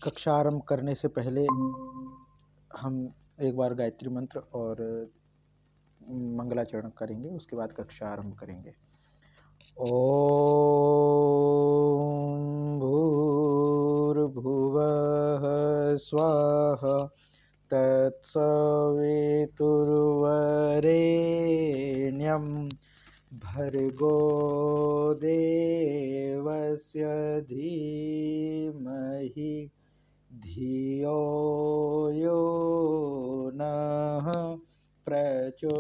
कक्षा आरंभ करने से पहले हम एक बार गायत्री मंत्र और मंगलाचरण करेंगे, उसके बाद कक्षा आरंभ करेंगे। ओम भूर्भुवः स्वः तत्सवितुर्वरेण्यं भर्गो देवस्य धीमहि धियो यो नः प्रचोदयात्।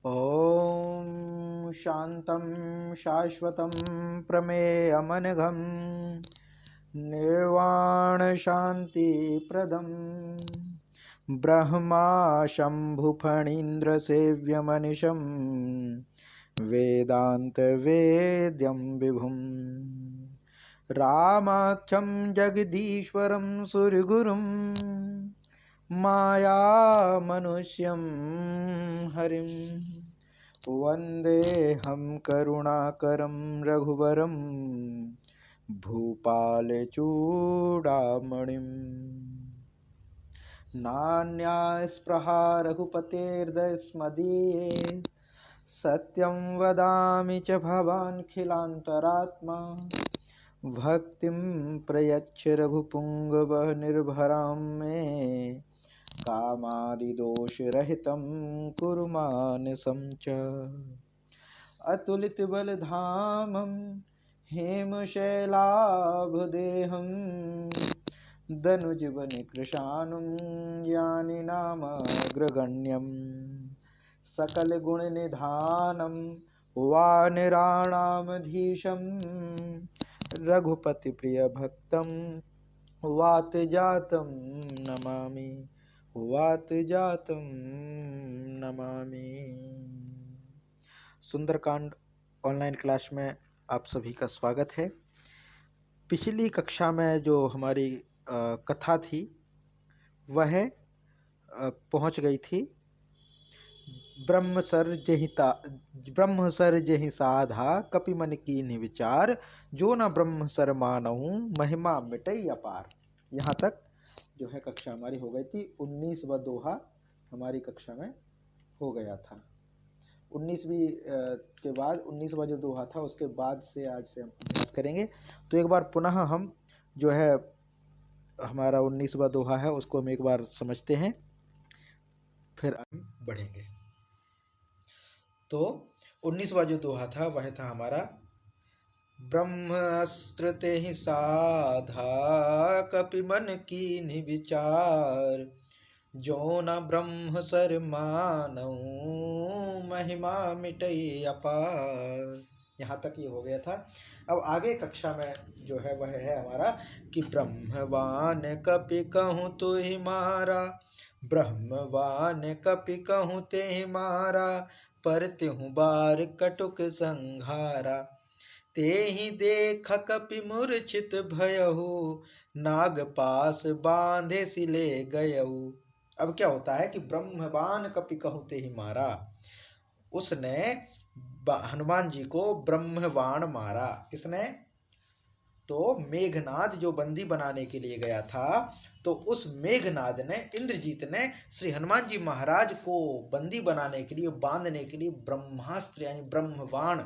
ॐ शान्तं शाश्वतं प्रमेयमनघं निर्वाणशान्तिप्रदं ब्रह्मा शम्भुफणीन्द्रसेव्यमनिशं वेदान्तवेद्यं विभुं रामाख्यं जगदीश्वरं सुरगुरुं मायामनुष्यं हरिं वन्देऽहं करुणाकरं रघुवरं भूपालचूडामणिम्। नान्यास्पृहा रघुपतेर्दस्मदीये सत्यं वदामि च भवान्खिलान्तरात्मा भक्तिं प्रयच्छ रघुपुङ्गवः निर्भरां मे कामादिदोषरहितं कुरु मानसं च। अतुलितबलधामं हेमशैलाभदेहं दनुजवनकृशानुं यानि नामाग्रगण्यं सकलगुणनिधानं वानराणामधीशं रघुपतिप्रियभक्तं वातजातं नमामि वातजातं नमामि। सुंदरकांड ऑनलाइन क्लास में आप सभी का स्वागत है। पिछली कक्षा में जो हमारी कथा थी वह पहुंच गई थी ब्रह्मसर्जहि साधा कपिमन कीन्हि विचार जो न ब्रह्मसर मानहु महिमा मिटई अपार। यहाँ तक जो है कक्षा हमारी हो गई थी। 19वां दोहा हमारी कक्षा में हो गया था। 19वीं के बाद 19वां जो दोहा था उसके बाद से आज से हम अभ्यास करेंगे। तो एक बार पुनः हम जो है हमारा 19वां दोहा है उसको हम एक बार समझते हैं, फिर हम बढ़ेंगे। तो 19वां जो दोहा था वह था हमारा ब्रह्मास्त्र तेहि साधा कपिमन कीन्हि विचार जो न ब्रह्म सर मानऊ महिमा मिटई अपार। यहाँ तक ये हो गया था। अब आगे कक्षा में जो है वह है हमारा कि ब्रह्मवान कपि कहूँ तुहि मारा ब्रह्मवान कपि कहूँ तेहि मारा पर त्यों बार कटुक संघारा तेहि देख कपि मूर्छित भयहु नाग पास बांधे सिले गयहु। अब क्या होता है कि ब्रह्मवान कपि कहूँ तेहि मारा, उसने हनुमान जी को ब्रह्मवाण मारा। किसने? तो मेघनाद जो बंदी बनाने के लिए गया था, तो उस मेघनाद ने, इंद्रजीत ने श्री हनुमान जी महाराज को बंदी बनाने के लिए, बांधने के लिए ब्रह्मास्त्र यानी ब्रह्मवाण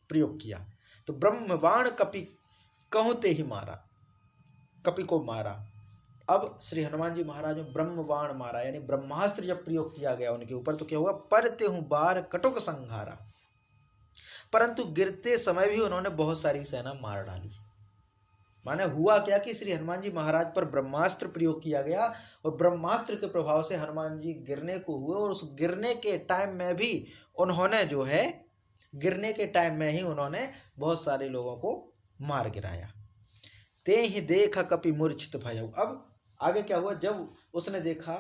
प्रयोग किया। तो ब्रह्मवाण कपि कहूँ तेहि मारा, कपि को मारा। अब श्री हनुमान जी महाराज ने ब्रह्मवाण मारा यानी ब्रह्मास्त्र जब प्रयोग किया गया उनके ऊपर, तो क्या हुआ? पर त्यों बार कटुक संघारा, परंतु गिरते समय भी उन्होंने बहुत सारी सेना मार डाली। माने हुआ क्या कि श्री हनुमान जी महाराज पर ब्रह्मास्त्र प्रयोग किया गया और ब्रह्मास्त्र के प्रभाव से हनुमान जी गिरने को हुए, और उस गिरने के टाइम में भी उन्होंने जो है गिरने के टाइम में ही उन्होंने बहुत सारे लोगों को मार गिराया। ते ही देखा कपि मूर्छित भयउ। अब आगे क्या हुआ? जब उसने देखा,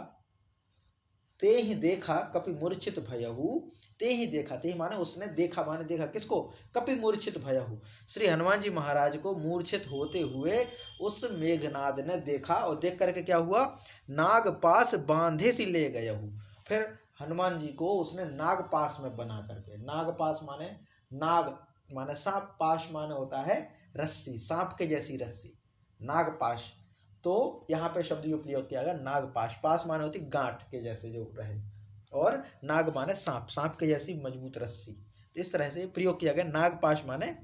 ते ही देखा कपि मूर्छित भयहु, ते ही देखा, ते ही माने उसने देखा, माने देखा किसको? कपि मूर्छित भयहु, श्री हनुमान जी महाराज को मूर्छित होते हुए उस मेघनाद ने देखा। और देख करके क्या हुआ? नाग पास बांधे सी ले गयहु। फिर हनुमान जी को उसने नाग पास में बना करके, नाग पास माने नाग माने सांप, पाश माने होता है रस्सी, सांप के जैसी रस्सी, नागपाश। तो यहाँ पे शब्द जो प्रयोग किया गया नागपाश, पास माने होती गांठ के जैसे जो रहे, और नाग माने सांप, सांप के जैसी मजबूत रस्सी। तो इस तरह से प्रयोग किया गया। नागपाश माने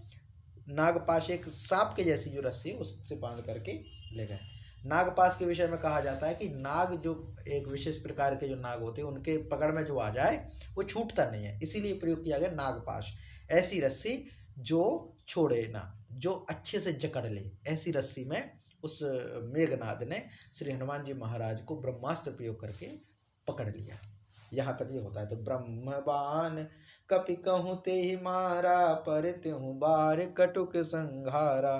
नागपाश एक सांप के जैसी जो रस्सी है उससे बांध करके ले गए। नागपाश के विषय में कहा जाता है कि नाग जो एक विशेष प्रकार के जो नाग होते हैं उनके पकड़ में जो आ जाए वो छूटता नहीं है, इसीलिए प्रयोग किया गया नागपाश। ऐसी रस्सी जो छोड़े ना, जो अच्छे से जकड़ ले, ऐसी रस्सी में उस मेघनाद ने श्री हनुमान जी महाराज को ब्रह्मास्त्र प्रयोग करके पकड़ लिया। यहाँ तक ये होता है। तो ब्रह्मबाण कपि कहूँ ते ही मारा, पर त्यों बार कटुक संघारा।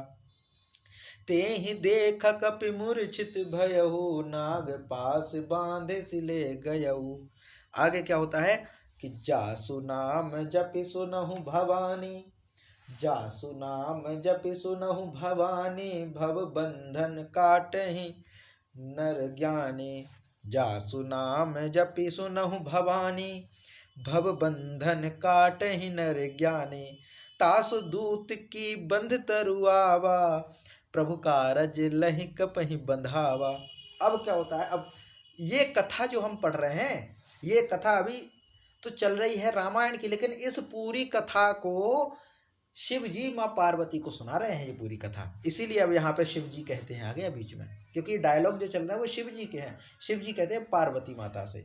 ते ही देख कपि मूर्छित भयहु, नाग पास बांधे सिले गयहु। आगे क्या होता है कि जासु नाम जपि सुनहु भवानी, जासु नाम जपि सुनहु भवानी, भव बंधन काटहि नर ज्ञानी। जासु नाम जपि सुनहु भवानी, भव बंधन काटहि नर ज्ञानी। तासु दूत की बंध तरुआवा, प्रभु कारज लहि कपहि बंधावा। अब क्या होता है, अब ये कथा जो हम पढ़ रहे हैं, ये कथा अभी तो चल रही है रामायण की, लेकिन इस पूरी कथा को शिव जी माँ पार्वती को सुना रहे हैं, ये पूरी कथा। इसीलिए अब यहाँ पे शिव जी कहते हैं आगे बीच में, क्योंकि डायलॉग जो चल रहा है वो शिव जी के हैं। शिव जी कहते हैं पार्वती माता से,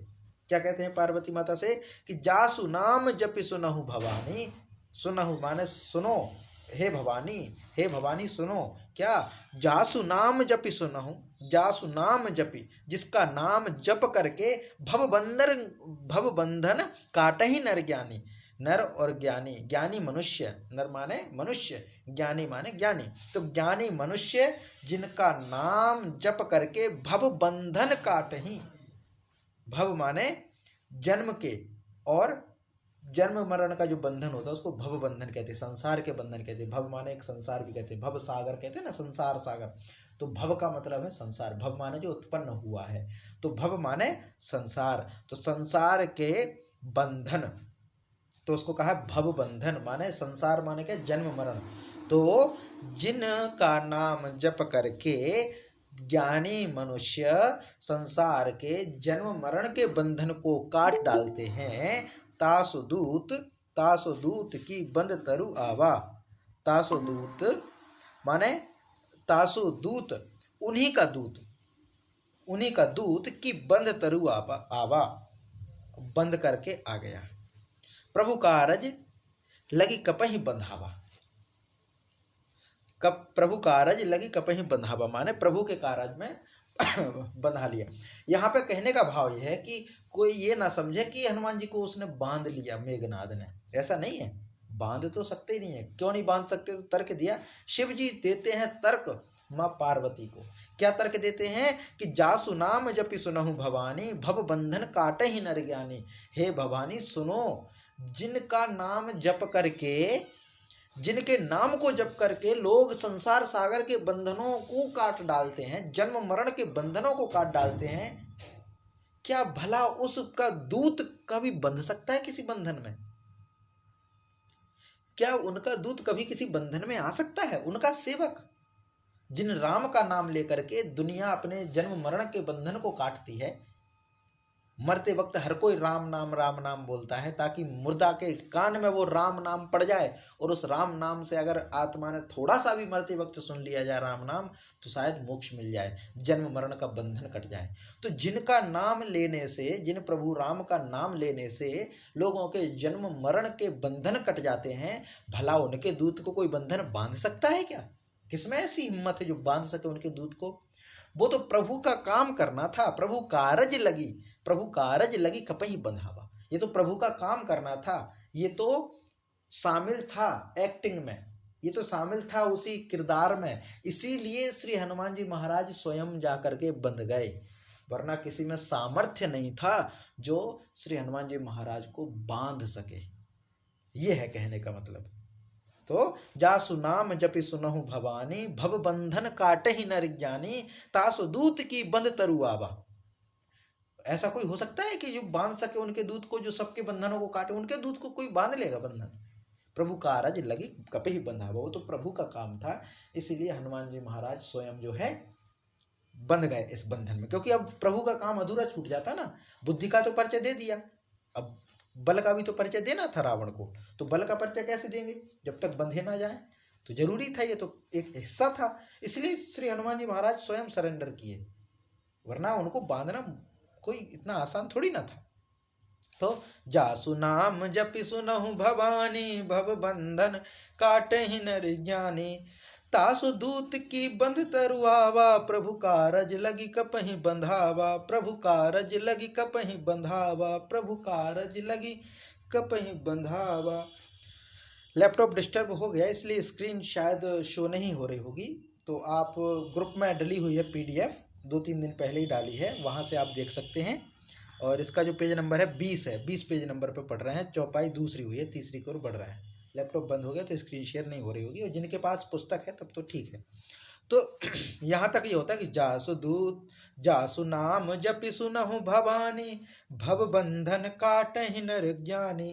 क्या कहते हैं पार्वती माता से कि जासु नाम जपि सुनहु भवानी। सुनहु माने सुनो, हे भवानी, हे भवानी सुनो। क्या? जासु नाम जपि सुनहु, जासु नाम जपि, जिसका नाम जप करके भव बंधन काटहि नर ज्ञानी। नर और ज्ञानी, ज्ञानी मनुष्य, नर माने मनुष्य, ज्ञानी माने ज्ञानी। तो ज्ञानी मनुष्य जिनका नाम जप करके भव बंधन काटहि, भव माने जन्म के, और जन्म मरण का जो बंधन होता है उसको भव बंधन कहते हैं, संसार के बंधन कहते हैं। भव माने एक संसार भी कहते हैं, भव सागर कहते हैं ना, संसार सागर। तो भव का मतलब है संसार, भव माने जो उत्पन्न हुआ है, तो भव माने संसार। तो संसार के बंधन, तो उसको कहा भव बंधन, माने संसार माने क्या, जन्म मरण। तो जिनका नाम जप करके ज्ञानी मनुष्य संसार के जन्म मरण के बंधन को काट डालते हैं, तासु दूत की बंद तरु आवा। तासु दूत माने तासु दूत, उन्हीं का दूत, उन्हीं का दूत की बंद तरु आवा, बंद करके आ गया। प्रभु कारज लगी कपहि बंधावा, प्रभु कारज लगी कपहि बंधावा माने प्रभु के कारज में बंधा लिया। यहाँ पे कहने का भाव यह है कि कोई ये ना समझे कि हनुमान जी को उसने बांध लिया मेघनाद ने, ऐसा नहीं है। बांध तो सकते ही नहीं है, क्यों नहीं बांध सकते? तो तर्क दिया, शिव जी देते हैं तर्क माँ पार्वती को। क्या तर्क देते हैं कि जासु नाम जपि सुनहु भवानी, भव बंधन काटहि नर ज्ञानी। हे भवानी सुनो, जिनका नाम जप करके, जिनके नाम को जप करके लोग संसार सागर के बंधनों को काट डालते हैं, जन्म मरण के बंधनों को काट डालते हैं, क्या भला उसका दूत कभी बंध सकता है किसी बंधन में? क्या उनका दूत कभी किसी बंधन में आ सकता है? उनका सेवक जिन राम का नाम लेकर के दुनिया अपने जन्म मरण के बंधन को काटती है, मरते वक्त हर कोई राम नाम बोलता है ताकि मुर्दा के कान में वो राम नाम पड़ जाए, और उस राम नाम से अगर आत्मा ने थोड़ा सा भी मरते वक्त सुन लिया जाए राम नाम, तो शायद मोक्ष मिल जाए, जन्म मरण का बंधन कट जाए। तो जिनका नाम लेने से, जिन प्रभु राम का नाम लेने से लोगों के जन्म मरण के बंधन कट जाते हैं, भला उनके दूत को कोई बंधन बांध सकता है क्या? किसमें ऐसी हिम्मत है जो बांध सके उनके दूत को? वो तो प्रभु का काम करना था, प्रभु कारज लगी कपहि बंधावा। ये तो प्रभु का काम करना था, ये तो शामिल था एक्टिंग में, ये तो शामिल था उसी किरदार में। इसीलिए श्री हनुमान जी महाराज स्वयं जाकर के बंध गए, वरना किसी में सामर्थ्य नहीं था जो श्री हनुमान जी महाराज को बांध सके। ये है कहने का मतलब। तो जासु नाम जपि सुनहु भवानी, भव बंधन काटहि नर ज्ञानी, तासु दूत की बंध तरु आवा। ऐसा कोई हो सकता है कि जो बांध सके उनके दूत को, जो सबके बंधनों को काटे? उनके दूत को कोई बांध लेगा बंधन? प्रभु कारज लगी कपहि बंधावा, वो तो प्रभु का काम था, इसीलिए हनुमान जी महाराज स्वयं जो है बंध गए इस बंधन में, क्योंकि अब प्रभु का काम अधूरा छूट जाता ना। बुद्धि का तो परिचय दे दिया, अब बल का भी तो परिचय देना था रावण को, तो बल का परिचय कैसे देंगे जब तक बंधे ना जाए, तो जरूरी था, ये तो एक हिस्सा था, इसलिए श्री हनुमान जी महाराज स्वयं सरेंडर किए, वरना उनको बांधना कोई इतना आसान थोड़ी ना था। तो जासु नाम जपि सुनहु भवानी, भव बंधन काटहि नर ज्ञानी, तासु दूत की बंध तरुआवा, प्रभु कारज लगी कपहि बंधावा, प्रभु कारज लगी कपहि बंधावा, प्रभु कारज लगी कपहि बंधावा। लैपटॉप डिस्टर्ब हो गया इसलिए स्क्रीन शायद शो नहीं हो रही होगी, तो आप ग्रुप में डली हुई है PDF, 2-3 दिन पहले ही डाली है, वहां से आप देख सकते हैं। और इसका जो पेज नंबर है 20 है, 20 पेज नंबर पे पढ़ रहे हैं, चौपाई दूसरी हुई है, तीसरी की ओर बढ़ रहा है। लैपटॉप बंद हो गया तो स्क्रीन शेयर नहीं हो रही होगी, और जिनके पास पुस्तक है तब तो ठीक है। तो यहाँ तक ये होता है कि जासु दूत जासु नाम जपि सुनहु भवानी, भव बंधन काटहि नर ज्ञानी,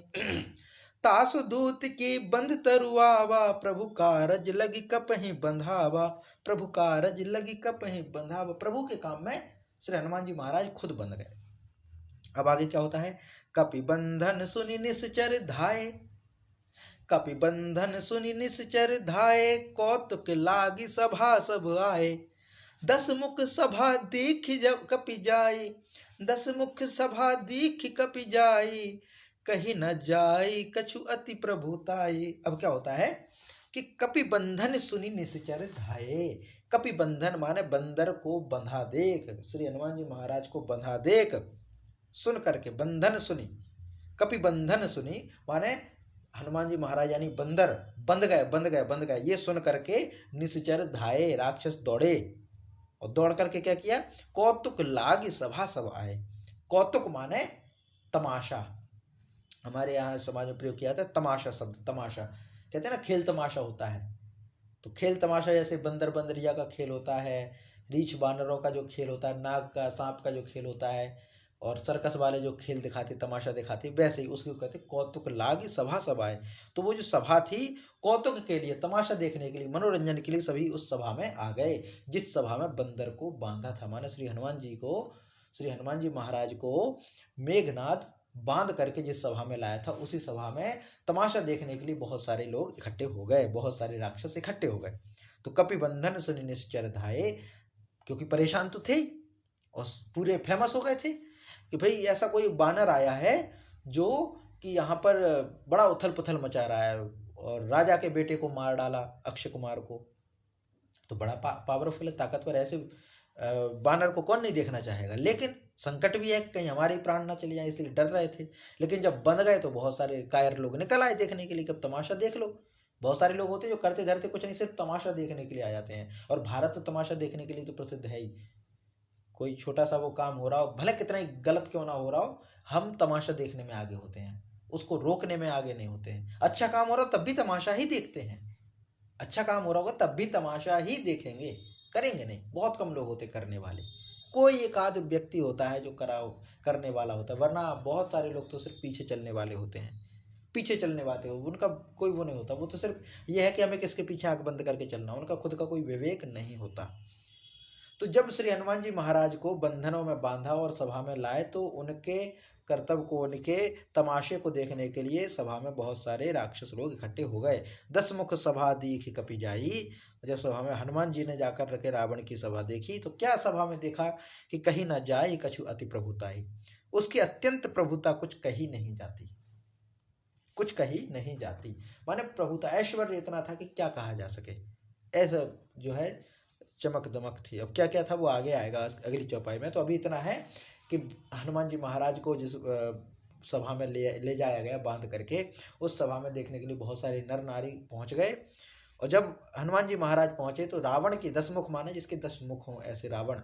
तासु दूत की बंध तरुआवा, प्रभु कारज लगी कपहि बंधावा, प्रभु कारज लगी कपहि बंधावा। प्रभु के काम में श्री हनुमान जी महाराज खुद बंध गए। अब आगे क्या होता है, कपि बंधन सुनि निश्चर धाये, कपि बंधन सुनि निश्चर धाये, कौतुक लागी सभा सब आए, 10 मुख सभा दीख जब कपि जाई, 10 मुख सभा दीख कपि जाई, कहीं न जाई कछु अति प्रभुताई। अब क्या होता है कि कपि बंधन सुनी निश्चर धाये, कपि बंधन माने बंदर को बंधा देख, श्री हनुमान जी महाराज को बंधा देख, सुन करके बंधन सुनी, कपि बंधन सुनी माने हनुमान जी महाराज यानी बंदर बंध गए बंध गए बंध गए, ये सुन करके निश्चर धाये, राक्षस दौड़े, और दौड़ करके क्या किया, कौतुक लागी सभा सब आए। कौतुक माने तमाशा, हमारे यहाँ समाज में प्रयोग किया जाता है तमाशा शब्द, तमाशा कहते हैं ना, खेल तमाशा होता है, तो खेल तमाशा जैसे बंदर बंदरिया का खेल होता है, रीछ बानरों का जो खेल होता है, नाग का सांप का जो खेल होता है, और सर्कस वाले जो खेल दिखाते तमाशा दिखाते, वैसे ही उसको कहते कौतुक लागी सभा सभाए। तो वो जो सभा थी कौतुक के लिए, तमाशा देखने के लिए, मनोरंजन के लिए सभी उस सभा में आ गए, जिस सभा में बंदर को बांधा था, माने श्री हनुमान जी महाराज को मेघनाथ बांध करके जिस सभा में लाया था, उसी सभा में तमाशा देखने के लिए बहुत सारे लोग इकट्ठे हो गए, बहुत सारे राक्षस इकट्ठे हो गए। तो कपि बंधन सुनि निश्चर धाये, क्योंकि परेशान तो थे और पूरे फेमस हो गए थे कि भाई ऐसा कोई बानर आया है जो कि यहाँ पर बड़ा उथल पुथल मचा रहा है, और राजा के बेटे को मार डाला अक्षय कुमार को, तो बड़ा पावरफुल है, ताकतवर, ऐसे बानर को कौन नहीं देखना चाहेगा। लेकिन संकट भी है कि कहीं हमारे प्राण ना चले जाए, इसलिए डर रहे थे। लेकिन जब बंध गए तो बहुत सारे कायर लोग निकल आए देखने के लिए, कब तमाशा देख लो। बहुत सारे लोग होते हैं जो करते धरते कुछ नहीं, सिर्फ तमाशा देखने के लिए आ जाते हैं, और भारत तो तमाशा देखने के लिए तो प्रसिद्ध है ही। कोई छोटा सा वो काम हो रहा हो, भले कितना ही गलत क्यों ना हो रहा हो, हम तमाशा देखने में आगे होते हैं, उसको रोकने में आगे नहीं होते हैं। अच्छा काम हो रहा हो तब भी तमाशा ही देखते हैं, अच्छा काम हो रहा होगा तब भी तमाशा ही देखेंगे, करेंगे नहीं। बहुत कम लोग होते करने वाले, कोई एक आध व्यक्ति होता है जो करने वाला होता है, वरना बहुत सारे लोग तो सिर्फ पीछे चलने वाले होते हैं, पीछे चलने वाले हो, उनका कोई वो नहीं होता, वो तो सिर्फ ये है कि हमें किसके पीछे आंख बंद करके चलना, उनका खुद का कोई विवेक नहीं होता। तो जब श्री हनुमान जी महाराज को बंधनों में बांधा और सभा में लाए, तो उनके कर्तव्य को, उनके तमाशे को देखने के लिए सभा में बहुत सारे राक्षस लोग इकट्ठे हो गए। 10 मुख सभा दीख कपि जाई, जब सभा में हनुमान जी ने जाकर रखे रावण की सभा देखी, तो क्या सभा में देखा कि कहीं न जाए कछु अति प्रभुताई, उसकी अत्यंत प्रभुता कुछ कही नहीं जाती, कुछ कही नहीं जाती, माने प्रभुता, ऐश्वर्य इतना था कि क्या कहा जा सके, ऐसा जो है चमक दमक थी। अब क्या क्या था वो आगे आएगा अगली चौपाई में। तो अभी इतना है कि हनुमान जी महाराज को जिस सभा में ले जाया गया बांध करके, उस सभा में देखने के लिए बहुत सारे नर नारी पहुंच गए। और जब हनुमान जी महाराज पहुंचे तो रावण की 10 मुख माने जिसके 10 मुख हों ऐसे रावण,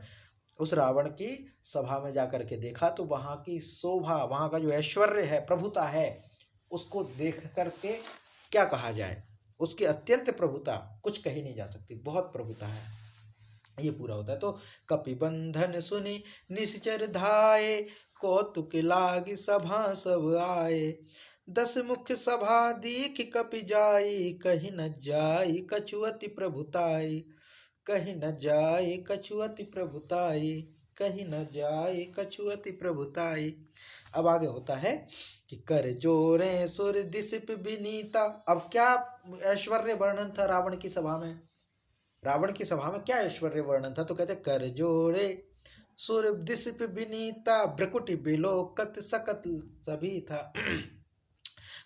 उस रावण की सभा में जाकर के देखा तो वहां की शोभा, वहां का जो ऐश्वर्य है, प्रभुता है, उसको देख करके क्या कहा जाए, उसकी अत्यंत प्रभुता कुछ कही नहीं जा सकती, बहुत प्रभुता है, ये पूरा होता है। तो कपि बंधन सुनि निश्चर धाये, कौतुक लागी सभा सब आए, दस मुख सभा दीख कपि जाई, कहीं न जाई कछुअति प्रभुताई, कहीं न जाई कछुअति प्रभुताई, कहीं न जाई कछुअति प्रभुताई। अब आगे होता है कि कर जोरे सुर दिसिप विनीता। अब क्या ऐश्वर्य वर्णन था रावण की सभा में, रावण की सभा में क्या ऐश्वर्य वर्णन था, तो कहते कर जोड़े सुर दिसिप विनीता, भ्रकुटि बिलोकत सकत सभी था।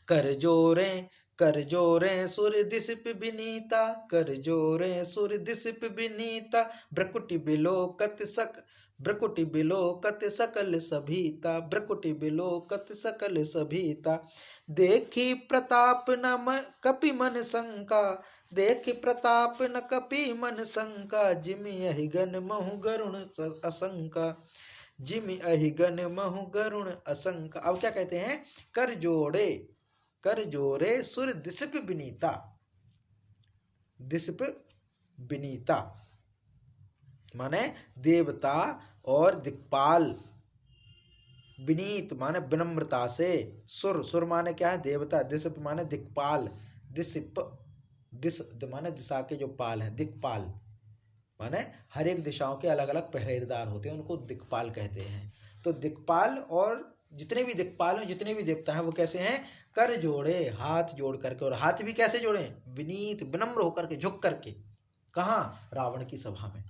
कर जोरे सुर दिसिप विनीता, कर जोरे सुर दिसिप विनीता, भ्रकुटि बिलोकत सकल सभीता, भ्रकुटि बिलोकत सकल सभीता। देखी प्रताप न कपि मन शंका, देखी प्रताप न कपि मन शंका, जिमि यहि गन महु गरुण असंका, जिमि अहि गन महु गरुण असंका। अब क्या कहते हैं, कर जोरे सुर दिसिप विनीता, दिसिप विनीता माने देवता और दिक्पाल, विनीत माने विनम्रता से, सुर माने क्या है, देवता, दिसिप माने दिक्पाल, दिसिप दिस माने दिशा के जो पाल है, दिक्पाल माने हर एक दिशाओं के अलग अलग पहरेदार होते हैं, उनको दिक्पाल कहते हैं। तो दिक्पाल और जितने भी दिक्पाल हैं, जितने भी देवता हैं, वो कैसे हैं, कर जोड़े, हाथ जोड़ करके, और हाथ भी कैसे जोड़े, विनीत विनम्र होकर के, झुक करके। कहाँ, रावण की सभा में।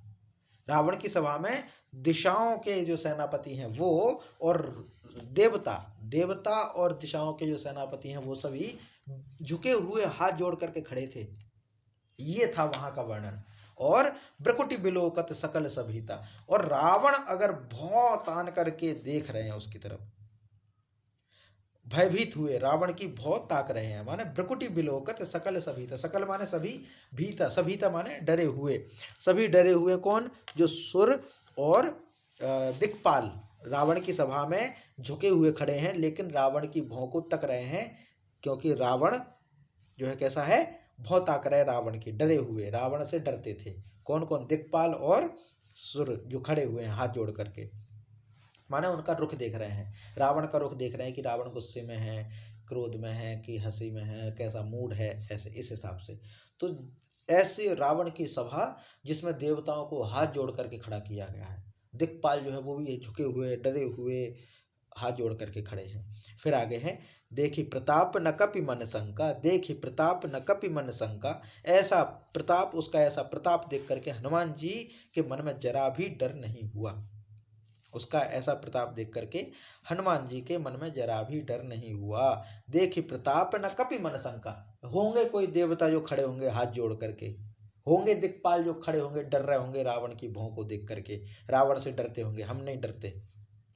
रावण की सभा में दिशाओं के जो सेनापति हैं वो, और देवता और दिशाओं के जो सेनापति हैं वो सभी झुके हुए हाथ जोड़ करके खड़े थे। ये था वहां का वर्णन। और भ्रकुटि बिलोकत सकल सभीता, और रावण अगर भौं तान करके देख रहे हैं उसकी तरफ, भयभीत हुए, रावण की भौं ताक रहे हैं, माने भ्रकुटि बिलोकत सकल सभीता, सकल माने सभी, भीता, सभीता माने डरे हुए, सभी डरे हुए। कौन, जो सुर और दिक्पाल रावण की सभा में झुके हुए खड़े हैं, लेकिन रावण की भौं को तक रहे हैं, क्योंकि रावण जो है कैसा है, भौं ताक रहे रावण की, डरे हुए, रावण से डरते थे। कौन कौन, दिक्पाल और सुर जो खड़े हुए हैं हाथ जोड़ करके, माने उनका रुख देख रहे हैं, रावण का रुख देख रहे हैं कि रावण गुस्से में है, क्रोध में है, कि हंसी में है, कैसा मूड है, ऐसे इस हिसाब से। तो ऐसे रावण की सभा जिसमें देवताओं को हाथ जोड़ करके खड़ा किया गया है, दिक्पाल जो है वो भी झुके हुए डरे हुए हाथ जोड़ करके खड़े हैं। फिर आगे है, देखी प्रताप न कपि मन शंका, देखी प्रताप न कपि मन शंका, ऐसा प्रताप, उसका ऐसा प्रताप देख करके हनुमान जी के मन में जरा भी डर नहीं हुआ, उसका ऐसा प्रताप देख करके हनुमान जी के मन में जरा भी डर नहीं हुआ। देखी प्रताप न कपि मन शंका, होंगे कोई देवता जो खड़े होंगे हाथ जोड़ करके, होंगे दिक्पाल जो खड़े होंगे, डर रहे होंगे रावण की भौं को देख करके, रावण से डरते होंगे, हम नहीं डरते,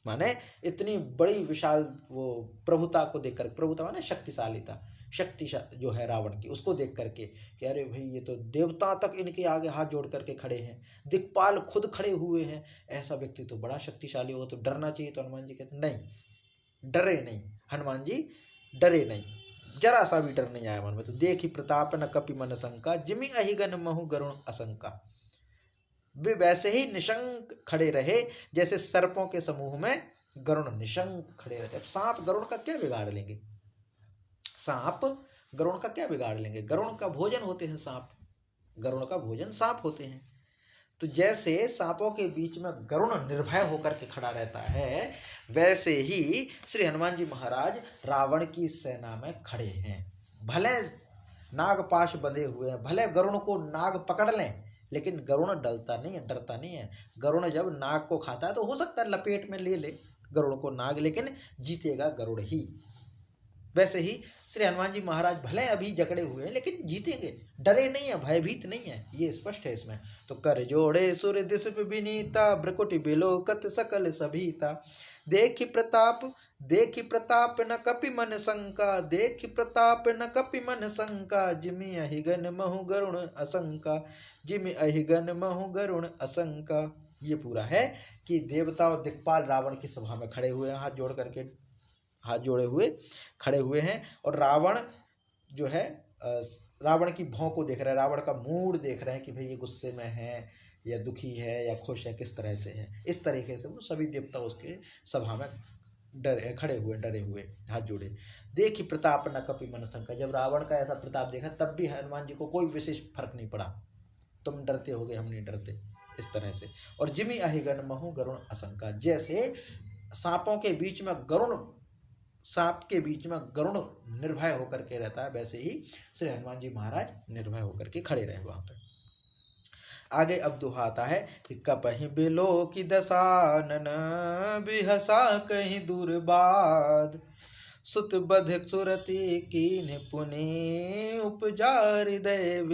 माने इतनी बड़ी विशाल वो प्रभुता को देखकर, प्रभुता माने शक्तिशालीता, शक्ति जो है रावण की, उसको देख करके कि अरे भाई ये तो देवता तक इनके आगे हाथ जोड़ करके खड़े हैं, दिक्पाल खुद खड़े हुए हैं, ऐसा व्यक्ति तो बड़ा शक्तिशाली होगा, तो डरना चाहिए। तो हनुमान जी कहते नहीं, डरे नहीं, हनुमान जी डरे नहीं, जरा सा भी डर नहीं आया मन में। तो देखी प्रताप न कपि मन शंका, जिमि अहिगन महु गरुण असंका, वे वैसे ही निशंक खड़े रहे जैसे सर्पों के समूह में गरुण निशंक खड़े रहते। अब सांप गरुड़ का क्या बिगाड़ लेंगे, सांप गरुड़ का क्या बिगाड़ लेंगे, गरुड़ का भोजन होते हैं सांप, गरुड़ का भोजन सांप होते हैं। तो जैसे सांपों के बीच में गरुड़ निर्भय होकर के खड़ा रहता है, वैसे ही श्री हनुमान जी महाराज रावण की सेना में खड़े हैं। भले नागपाश बंधे हुए हैं, भले गरुड़ को नाग पकड़ लें, लेकिन गरुड़ डरता नहीं है, डरता नहीं है। गरुड़ जब नाग को खाता है तो हो सकता है लपेट में ले ले गरुड़ को नाग, लेकिन जीतेगा गरुड़ ही। वैसे ही श्री हनुमान जी महाराज भले अभी जकड़े हुए हैं, लेकिन जीतेंगे, डरे नहीं है, भयभीत नहीं है, ये स्पष्ट है इसमें। तो कर जोड़े सुर दिसिप विनीता, भ्रकुटि बिलोकत सकल सभीता, देखि प्रताप न कपि मन शंका, देखि प्रताप न कपि मन शंका, जिमि अहिगन महु गरुण असंका, जिमि अहिगन महु गरुण असंका। ये पूरा है कि देवता और दिक्पाल रावण की सभा में खड़े हुए हैं, हाथ जोड़ करके, हाथ जोड़े हुए खड़े हुए हैं, और रावण जो है रावण की भौं को देख रहे हैं, रावण का मूड देख रहे हैं कि भाई ये गुस्से में है या दुखी है या खुश है, किस तरह से है। इस तरीके से वो सभी देवता उसके सभा में डरे खड़े हुए, डरे हुए, हाथ जोड़े। देखी प्रताप न कपि मन शंका, जब रावण का ऐसा प्रताप देखा तब भी हनुमान जी को कोई विशेष फर्क नहीं पड़ा। तुम डरते होगे, हम नहीं डरते, इस तरह से। और जिमि अहिगन महु गरुण आशंका, जैसे सांपों के बीच में गरुण, सांप के बीच में गरुण निर्भय होकर के रहता है, वैसे ही श्री हनुमान जी महाराज निर्भय होकर के खड़े रहे वहां पर। आगे अब दोहा आता है कि कपहि बिलो की दसानन, बिहसा कहीं दूर बाद, सुत बध सुरति कीन्ह पुनि उपजा हृदय